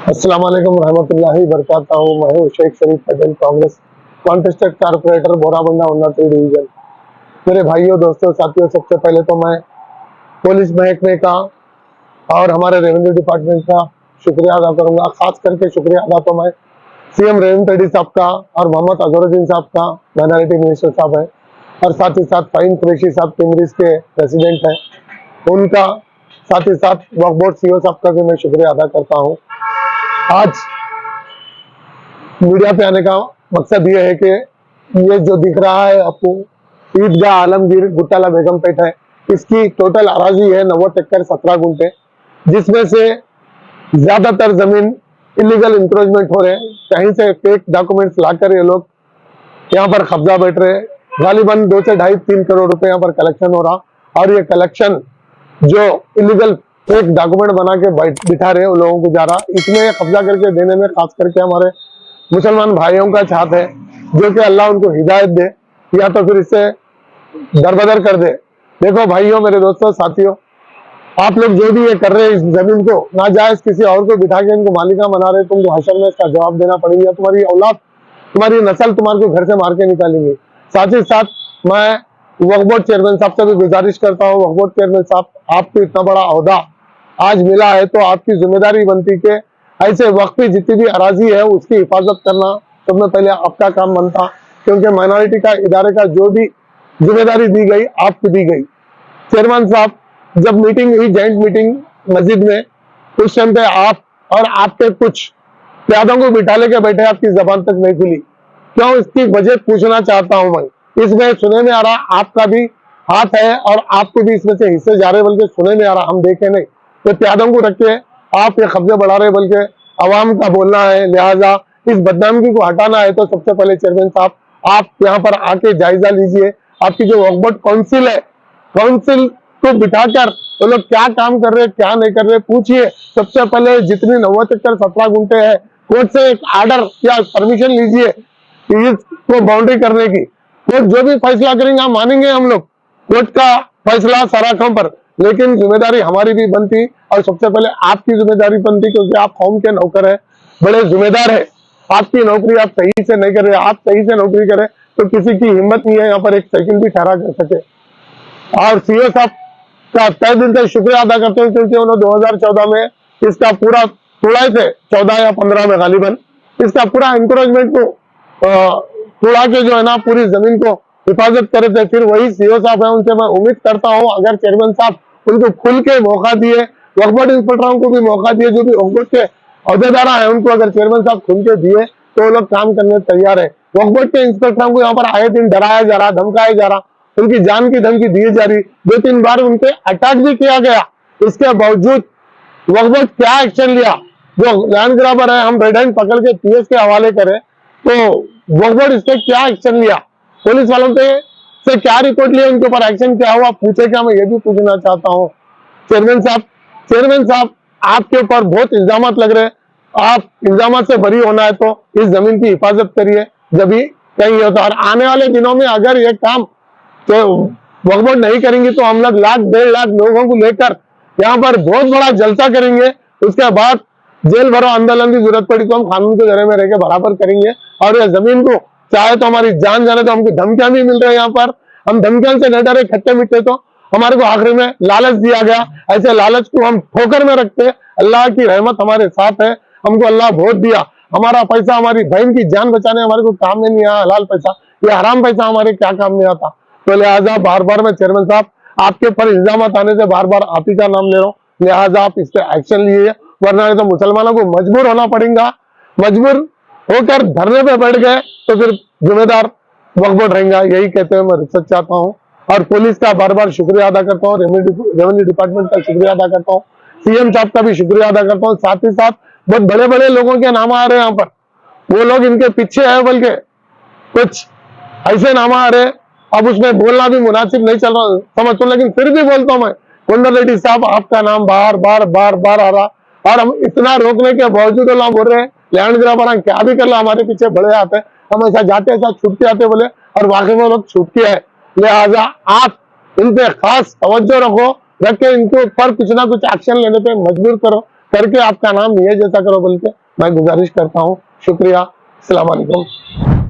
अस्सलाम वालेकुम रहमतुल्लाहि बरकातहू। मैं हूं शेख शरीफ पटेल, कांग्रेस कॉन्टेस्टेड कारपोरेटर बोराबंडा उन्नात्री डिवीजन। मेरे भाइयों, दोस्तों, साथियों, सबसे पहले तो मैं पुलिस महकमे का और हमारे रेवेन्यू डिपार्टमेंट का शुक्रिया अदा करूंगा। खास करके शुक्रिया अदा तो मैं सीएम रेवंत रेड्डी साहब का और मोहम्मद अजहरुद्दीन साहब का, माइनॉरिटी मिनिस्टर साहब है, और साथ ही साथ फाहीम कुरैशी साहब टिमरीज के प्रेसिडेंट हैं, उनका, साथ ही साथ वक्फ बोर्ड सीईओ साहब का भी मैं शुक्रिया अदा करता हूँ। आज मीडिया पे आने का मकसद ये है कि ये जो दिख रहा है आपको, ईदगाह आलमगीर गुट्टाला बेगमपेट है, इसकी टोटल अराजी है 90 एकड़ 17 गुंठे, जिसमें से ज्यादातर जमीन इलीगल इंक्रोचमेंट हो रहे हैं। कहीं से फेक डॉक्यूमेंट्स लाकर ये लोग यहाँ पर कब्जा बैठ रहे हैं। गालिबन 2 से 2.5-3 करोड़ रुपए यहाँ पर कलेक्शन हो रहा, और ये कलेक्शन जो इलीगल फेक डॉक्यूमेंट बना के बिठा रहे उन लोगों को जा रहा, इसमें कब्जा करके देने में खास करके हमारे मुसलमान भाइयों का चाहत है, जो कि अल्लाह उनको हिदायत दे या तो फिर इससे दरबदर कर दे। देखो भाइयों, मेरे दोस्तों, साथियों, आप लोग जो भी ये कर रहे हैं, इस जमीन को नाजायज किसी और को बिठा के इनको मालिका बना रहे, तुमको हशर में इसका जवाब देना पड़ेगा। तुम्हारी औलाद, तुम्हारी नस्ल तुम्हारे को घर से मार के निकालेंगे। साथ ही साथ मैं वक्फ बोर्ड चेयरमैन साहब से भी गुजारिश करता हूँ, वक्फ बोर्ड चेयरमैन साहब, आपको इतना बड़ा ओहदा आज मिला है तो आपकी जिम्मेदारी बनती के ऐसे वक्फ की जितनी भी अराजी है उसकी हिफाजत करना सब में पहले आपका काम बनता, क्योंकि माइनॉरिटी का इदारे का जो भी जिम्मेदारी दी गई आपको दी गई। चेयरमैन साहब, जब मीटिंग हुई, जॉइंट मीटिंग मस्जिद में, उस टाइम पे आप और आपके कुछ प्यादों को बिठा लेके बैठे, आपकी जबान तक नहीं खुली। क्यों? इसकी वजह पूछना चाहता हूं मैं। इसमें सुने में आ रहा आपका भी हाथ है और आपको भी इसमें से हिस्से जा रहे, बल्कि सुने में आ रहा, हम देखे नहीं। तो प्यादों को रख के आप ये कब्जे बढ़ा रहे, बल्कि अवाम का बोलना है, लिहाजा इस बदनामी को हटाना है तो सबसे पहले चेयरमैन साहब आप यहाँ पर आके जायजा लीजिए। आपकी जो वक्फ बोर्ड काउंसिल है, काउंसिल को बिठाकर वो लोग क्या काम कर रहे हैं, क्या नहीं कर रहे, पूछिए। सबसे पहले जितनी 90 एकड़ 17 गुंठे है, कोर्ट से एक आर्डर या परमिशन लीजिए इसको बाउंड्री करने की। कोर्ट जो भी फैसला करेंगे हम मानेंगे, हम लोग कोर्ट का फैसला सराखों पर, लेकिन जिम्मेदारी हमारी भी बनती और सबसे पहले आपकी जिम्मेदारी बनती, क्योंकि आप कौम के नौकर है, बड़े जिम्मेदार है। आपकी नौकरी आप सही से नहीं कर रहे, आप सही से नौकरी करें तो किसी की हिम्मत नहीं है यहाँ पर एक सेकंड भी ठहरा कर सके। और सीओ साहब का तहे दिल से शुक्रिया अदा करते हैं, क्योंकि उन्होंने 2014 में इसका पूरा तोड़ाए थे, 14 या 15 में गालिबन इसका पूरा इंक्रोचमेंट को तोड़ा के जो है ना पूरी जमीन को हिफाजत करे थे। फिर वही सीओ साहब है, उनसे मैं उम्मीद करता हूँ अगर चेयरमैन साहब उनको खुल के मौका दिए, वक्फ बोर्ड इंस्पेक्टरों को भी मौका दिए, जो भी वक्फ बोर्ड के अहदेदार है उनको अगर चेयरमैन साहब खुल के दिए तो वो लोग काम करने तैयार है। वक्फ बोर्ड के इंस्पेक्टरों को यहाँ पर आए दिन डराया जा रहा, धमकाया जा रहा, उनकी जान की धमकी दी जा रही, 2-3 बार उनके अटैक भी किया गया। इसके बावजूद वक्फ बोर्ड क्या एक्शन लिया? जो लैंड ग्राबर है, हम रेड हैंड पकड़ के पीएस के हवाले करें तो वक्फ बोर्ड इस पे क्या एक्शन लिया? पुलिस वालों से क्या रिपोर्ट लिया? उनके ऊपर एक्शन क्या हुआ? पूछे क्या? मैं ये भी पूछना चाहता हूँ। चेयरमैन साहब, आपके ऊपर बहुत इल्जाम लग रहे हैं। आप इल्जाम से बरी होना है तो इस जमीन की हिफाजत करिए, जब भी कहीं होता। और आने वाले दिनों में अगर ये काम तो वक्फ बोर्ड नहीं करेंगे तो हम लोग 1-1.5 लाख लोगों को लेकर यहाँ पर बहुत बड़ा जलसा करेंगे। उसके बाद जेल भरो आंदोलन की जरूरत पड़ी तो हम कानून के घेरे में रहकर बराबर करेंगे। और ये जमीन को चाहे तो हमारी जान जाने तो हमको धमकियां भी मिल रही है। यहाँ पर हम धमकियां से नहीं डरे, खट्टे मीठे तो हमारे को आखिरी में लालच दिया गया। ऐसे लालच को हम ठोकर में रखते। अल्लाह की रहमत हमारे साथ है, हमको अल्लाह बहुत दिया। हमारा पैसा हमारी बहन की जान बचाने हमारे को काम में नहीं आया, हलाल पैसा, ये हराम पैसा हमारे क्या काम नहीं आता। तो लिहाजा बार बार मैं चेयरमैन साहब आपके ऊपर इल्जाम आने से बार बार आप ही का नाम ले रहा हूँ, लिहाजा आप इस पे एक्शन लीजिए, वरना तो मुसलमानों को मजबूर होना पड़ेगा। मजबूर होकर धरने पे बैठ गए तो फिर जिम्मेदार वक्फ बोर्ड रहेगा। यही कहते हुए मैं रिसर्च चाहता हूँ और पुलिस का बार बार शुक्रिया अदा करता हूँ, रेवेन्यू डिपार्टमेंट का शुक्रिया अदा करता हूँ, सीएम साहब का भी शुक्रिया अदा करता हूँ। साथ ही साथ बहुत बड़े बड़े लोगों के नाम आ रहे हैं यहाँ पर, वो लोग इनके पीछे है, बल्कि कुछ ऐसे नाम आ रहे। अब उसमें बोलना भी मुनासिब नहीं चल रहा समझ, लेकिन फिर भी बोलता हूँ मैं, कुंडल रेड्डी साहब आपका नाम बार बार आ रहा, और हम इतना रोकने के बावजूद लोग बोल रहे हैं लैंड ग्राबर क्या भी कर लो, हमारे पीछे बड़े आते हैं, हम ऐसा जाते ऐसा छूट के आते बोले, और वाकई में लोग छूट के है। लिहाजा आप इन पे खास तवज्जो रख के इनके ऊपर कुछ ना कुछ एक्शन लेने पे मजबूर करो, करके आपका नाम ये जैसा करो बोल के मैं गुजारिश करता हूँ। शुक्रिया, अस्सलाम वालेकुम।